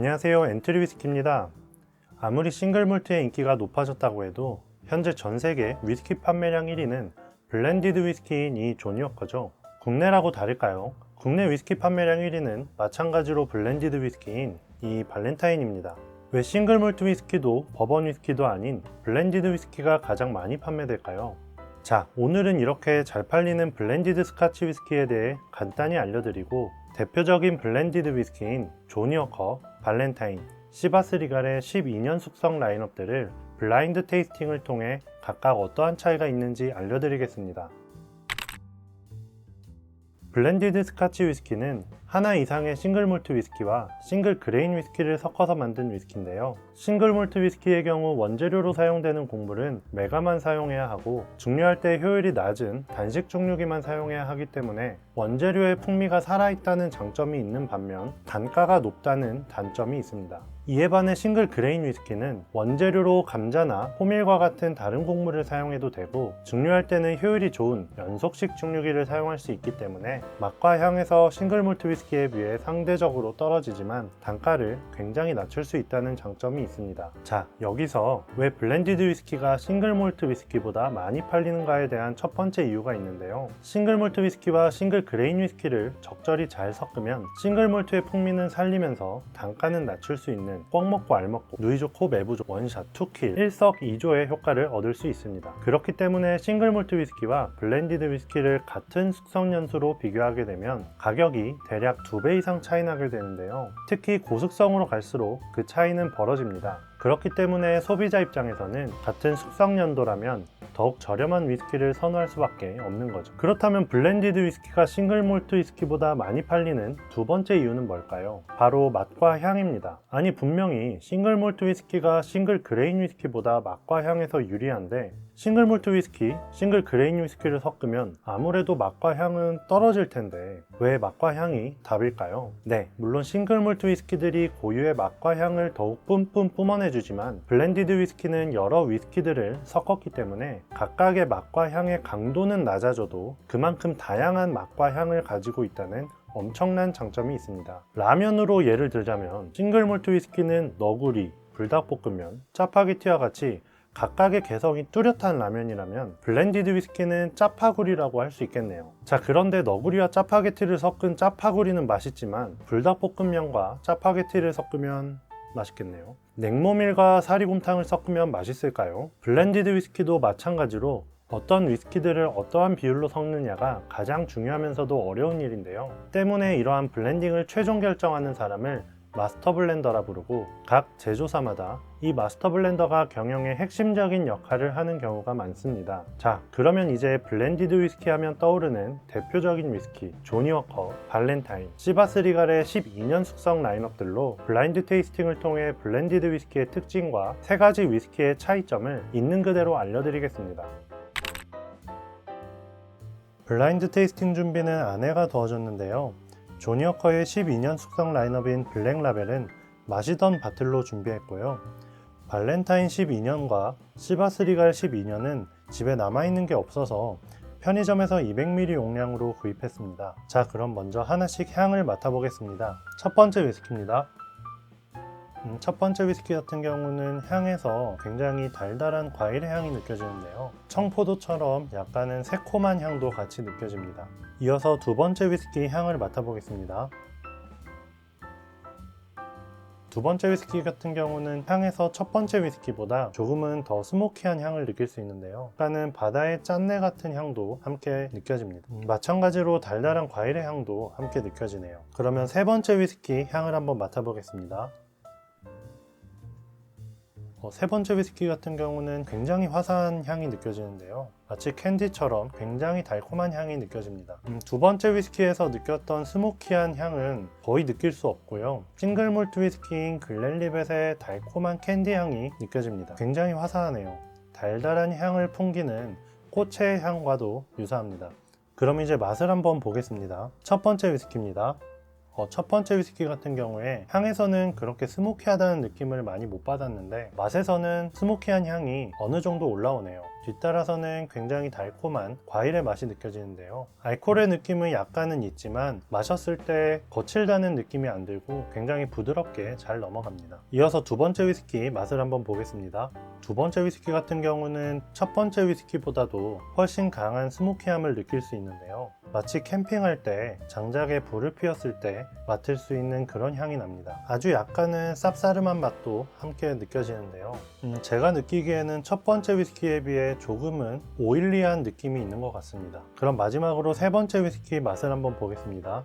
안녕하세요, 엔트리 위스키입니다. 아무리 싱글 몰트의 인기가 높아졌다고 해도 현재 전 세계 위스키 판매량 1위는 블렌디드 위스키인 이 조니 워커죠. 국내라고 다를까요? 국내 위스키 판매량 1위는 마찬가지로 블렌디드 위스키인 이 발렌타인입니다. 왜 싱글 몰트 위스키도 버번 위스키도 아닌 블렌디드 위스키가 가장 많이 판매될까요? 자, 오늘은 이렇게 잘 팔리는 블렌디드 스카치 위스키에 대해 간단히 알려드리고 대표적인 블렌디드 위스키인 조니 워커, 발렌타인, 시바스 리갈의 12년 숙성 라인업들을 블라인드 테이스팅을 통해 각각 어떠한 차이가 있는지 알려드리겠습니다. 블렌디드 스카치 위스키는 하나 이상의 싱글 몰트 위스키와 싱글 그레인 위스키를 섞어서 만든 위스키인데요. 싱글 몰트 위스키의 경우 원재료로 사용되는 곡물은 메가만 사용해야 하고 증류할 때 효율이 낮은 단식 증류기만 사용해야 하기 때문에 원재료의 풍미가 살아있다는 장점이 있는 반면 단가가 높다는 단점이 있습니다. 이에 반해 싱글 그레인 위스키는 원재료로 감자나 호밀과 같은 다른 곡물을 사용해도 되고 증류할 때는 효율이 좋은 연속식 증류기를 사용할 수 있기 때문에 맛과 향에서 싱글 몰트 위스키에 비해 상대적으로 떨어지지만 단가를 굉장히 낮출 수 있다는 장점이 있습니다. 자, 여기서 왜 블렌디드 위스키가 싱글 몰트 위스키보다 많이 팔리는가에 대한 첫 번째 이유가 있는데요. 싱글 몰트 위스키와 싱글 그레인 위스키를 적절히 잘 섞으면 싱글 몰트의 풍미는 살리면서 단가는 낮출 수 있는 꽉 먹고 알 먹고 누이 좋고 매부 좋고 원샷, 투킬, 일석이조의 효과를 얻을 수 있습니다. 그렇기 때문에 싱글 몰트 위스키와 블렌디드 위스키를 같은 숙성 연수로 비교하게 되면 가격이 대략 2배 이상 차이 나게 되는데요. 특히 고숙성으로 갈수록 그 차이는 벌어집니다. 그렇기 때문에 소비자 입장에서는 같은 숙성 연도라면 더욱 저렴한 위스키를 선호할 수밖에 없는 거죠. 그렇다면 블렌디드 위스키가 싱글 몰트 위스키보다 많이 팔리는 두 번째 이유는 뭘까요? 바로 맛과 향입니다. 아니, 분명히 싱글 몰트 위스키가 싱글 그레인 위스키보다 맛과 향에서 유리한데 싱글 몰트 위스키, 싱글 그레인 위스키를 섞으면 아무래도 맛과 향은 떨어질 텐데 왜 맛과 향이 답일까요? 네, 물론 싱글 몰트 위스키들이 고유의 맛과 향을 더욱 뿜뿜 뿜어내주지만 블렌디드 위스키는 여러 위스키들을 섞었기 때문에 각각의 맛과 향의 강도는 낮아져도 그만큼 다양한 맛과 향을 가지고 있다는 엄청난 장점이 있습니다. 라면으로 예를 들자면 싱글 몰트 위스키는 너구리, 불닭볶음면, 짜파게티와 같이 각각의 개성이 뚜렷한 라면이라면 블렌디드 위스키는 짜파구리라고 할 수 있겠네요. 자, 그런데 너구리와 짜파게티를 섞은 짜파구리는 맛있지만 불닭볶음면과 짜파게티를 섞으면 맛있겠네요. 냉모밀과 사리곰탕을 섞으면 맛있을까요? 블렌디드 위스키도 마찬가지로 어떤 위스키들을 어떠한 비율로 섞느냐가 가장 중요하면서도 어려운 일인데요. 때문에 이러한 블렌딩을 최종 결정하는 사람을 마스터 블렌더라 부르고 각 제조사마다 이 마스터 블렌더가 경영의 핵심적인 역할을 하는 경우가 많습니다. 자, 그러면 이제 블렌디드 위스키 하면 떠오르는 대표적인 위스키 조니 워커, 발렌타인, 시바스 리갈의 12년 숙성 라인업들로 블라인드 테이스팅을 통해 블렌디드 위스키의 특징과 세 가지 위스키의 차이점을 있는 그대로 알려드리겠습니다. 블라인드 테이스팅 준비는 아내가 도와줬는데요. 조니 워커의 12년 숙성 라인업인 블랙 라벨은 마시던 바틀로 준비했고요. 발렌타인 12년과 시바스 리갈 12년은 집에 남아있는 게 없어서 편의점에서 200ml 용량으로 구입했습니다. 자, 그럼 먼저 하나씩 향을 맡아보겠습니다. 첫 번째 위스키입니다. 첫 번째 위스키 같은 경우는 향에서 굉장히 달달한 과일의 향이 느껴지는데요. 청포도처럼 약간은 새콤한 향도 같이 느껴집니다. 이어서 두 번째 위스키 향을 맡아보겠습니다. 두 번째 위스키 같은 경우는 향에서 첫 번째 위스키보다 조금은 더 스모키한 향을 느낄 수 있는데요. 약간은 바다의 짠내 같은 향도 함께 느껴집니다. 마찬가지로 달달한 과일의 향도 함께 느껴지네요. 그러면 세 번째 위스키 향을 한번 맡아보겠습니다. 세 번째 위스키 같은 경우는 굉장히 화사한 향이 느껴지는데요. 마치 캔디처럼 굉장히 달콤한 향이 느껴집니다. 두 번째 위스키에서 느꼈던 스모키한 향은 거의 느낄 수 없고요. 싱글 몰트 위스키인 글렌리벳의 달콤한 캔디 향이 느껴집니다. 굉장히 화사하네요. 달달한 향을 풍기는 꽃의 향과도 유사합니다. 그럼 이제 맛을 한번 보겠습니다. 첫 번째 위스키입니다. 첫 번째 위스키 같은 경우에 향에서는 그렇게 스모키하다는 느낌을 많이 못 받았는데 맛에서는 스모키한 향이 어느 정도 올라오네요. 뒤따라서는 굉장히 달콤한 과일의 맛이 느껴지는데요. 알코올의 느낌은 약간은 있지만 마셨을 때 거칠다는 느낌이 안 들고 굉장히 부드럽게 잘 넘어갑니다. 이어서 두 번째 위스키 맛을 한번 보겠습니다. 두 번째 위스키 같은 경우는 첫 번째 위스키보다도 훨씬 강한 스모키함을 느낄 수 있는데요. 마치 캠핑할 때 장작에 불을 피웠을 때 맡을 수 있는 그런 향이 납니다. 아주 약간은 쌉싸름한 맛도 함께 느껴지는데요. 제가 느끼기에는 첫 번째 위스키에 비해 조금은 오일리한 느낌이 있는 것 같습니다. 그럼 마지막으로 세 번째 위스키 맛을 한번 보겠습니다.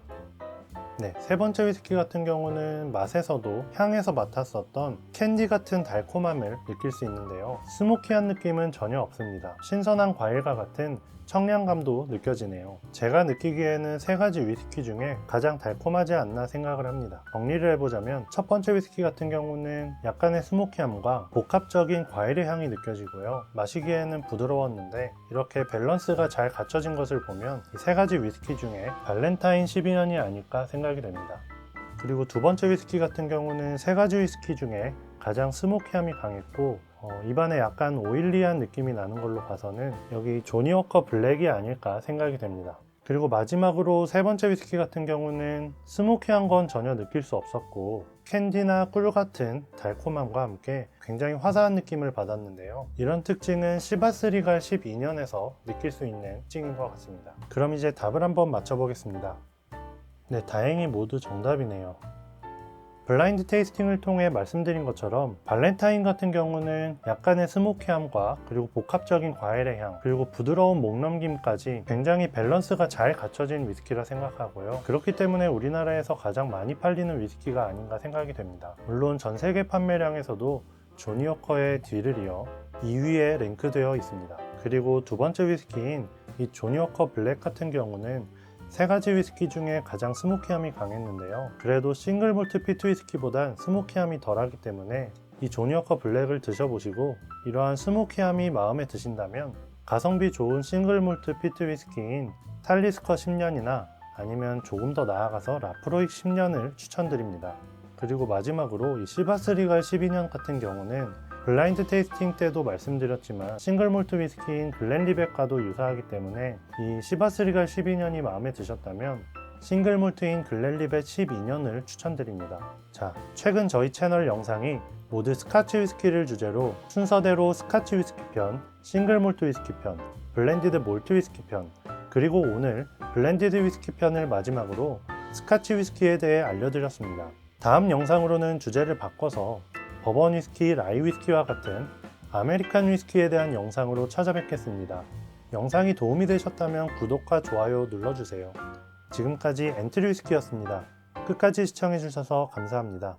네, 세 번째 위스키 같은 경우는 맛에서도 향에서 맡았었던 캔디 같은 달콤함을 느낄 수 있는데요. 스모키한 느낌은 전혀 없습니다. 신선한 과일과 같은 청량감도 느껴지네요. 제가 느끼기에는 세 가지 위스키 중에 가장 달콤하지 않나 생각을 합니다. 정리를 해보자면 첫 번째 위스키 같은 경우는 약간의 스모키함과 복합적인 과일의 향이 느껴지고요. 마시기에는 부드러웠는데 이렇게 밸런스가 잘 갖춰진 것을 보면 이 세 가지 위스키 중에 발렌타인 12년이 아닐까 생각이 됩니다. 그리고 두 번째 위스키 같은 경우는 세 가지 위스키 중에 가장 스모키함이 강했고 입안에 약간 오일리한 느낌이 나는 걸로 봐서는 여기 조니 워커 블랙이 아닐까 생각이 됩니다. 그리고 마지막으로 세 번째 위스키 같은 경우는 스모키한 건 전혀 느낄 수 없었고 캔디나 꿀 같은 달콤함과 함께 굉장히 화사한 느낌을 받았는데요. 이런 특징은 시바스 리갈 12년에서 느낄 수 있는 특징인 것 같습니다. 그럼 이제 답을 한번 맞춰보겠습니다. 네, 다행히 모두 정답이네요. 블라인드 테이스팅을 통해 말씀드린 것처럼 발렌타인 같은 경우는 약간의 스모키함과 그리고 복합적인 과일의 향 그리고 부드러운 목넘김까지 굉장히 밸런스가 잘 갖춰진 위스키라 생각하고요. 그렇기 때문에 우리나라에서 가장 많이 팔리는 위스키가 아닌가 생각이 됩니다. 물론 전 세계 판매량에서도 조니 워커의 뒤를 이어 2위에 랭크되어 있습니다. 그리고 두 번째 위스키인 이 조니 워커 블랙 같은 경우는 세 가지 위스키 중에 가장 스모키함이 강했는데요. 그래도 싱글 몰트 피트 위스키보단 스모키함이 덜하기 때문에 이 조니 워커 블랙을 드셔보시고 이러한 스모키함이 마음에 드신다면 가성비 좋은 싱글 몰트 피트 위스키인 탈리스커 10년이나 아니면 조금 더 나아가서 라프로익 10년을 추천드립니다. 그리고 마지막으로 이 시바스 리갈 12년 같은 경우는 블라인드 테이스팅 때도 말씀드렸지만 싱글 몰트 위스키인 글렌리백과도 유사하기 때문에 이 시바스 리갈 12년이 마음에 드셨다면 싱글 몰트인 글렌리백 12년을 추천드립니다. 자, 최근 저희 채널 영상이 모두 스카치 위스키를 주제로 순서대로 스카치 위스키 편, 싱글 몰트 위스키 편, 블렌디드 몰트 위스키 편, 그리고 오늘 블렌디드 위스키 편을 마지막으로 스카치 위스키에 대해 알려드렸습니다. 다음 영상으로는 주제를 바꿔서 버번 위스키, 라이 위스키와 같은 아메리칸 위스키에 대한 영상으로 찾아뵙겠습니다. 영상이 도움이 되셨다면 구독과 좋아요 눌러주세요. 지금까지 엔트리 위스키였습니다. 끝까지 시청해주셔서 감사합니다.